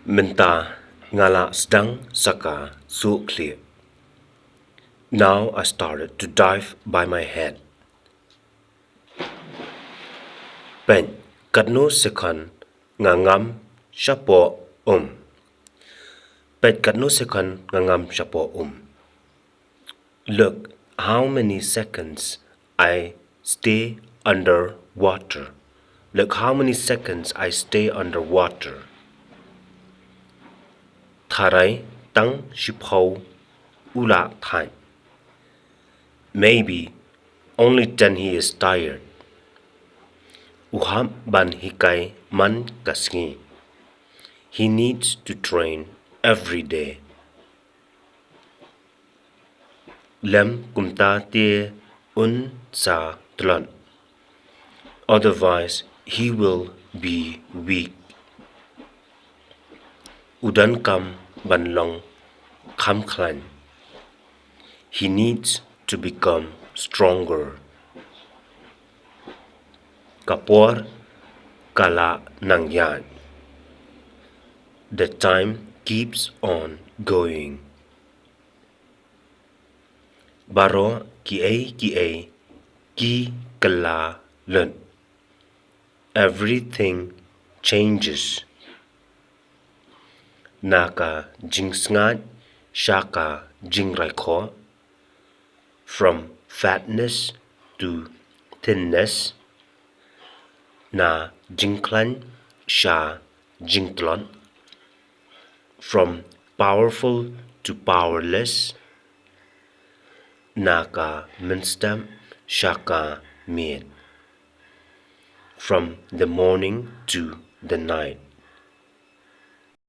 Menta ngala sedang saka so clear. Now I started to dive by my head. Pen kadno sekan ngangam shapo Pen kadno sekan ngangam shapo Look how many seconds I stay underwater. Look how many seconds I stay underwater. Tharai tang shipho ula time. Maybe only then he is tired. Uham ban hikai man kasngi. He needs to train every day. Lem kumta te un sa tlan. Otherwise he will be weak. Udan kam ban long kam klan. He needs to become stronger. Kapor kala nangyan. The time keeps on going. Baro ki kala lun. Everything changes. Naka jingsngat shaka jingraiko. From fatness to thinness. Na jingklan sha jingtlon. From powerful to powerless. Naka minstam shaka mid. From the morning to the night.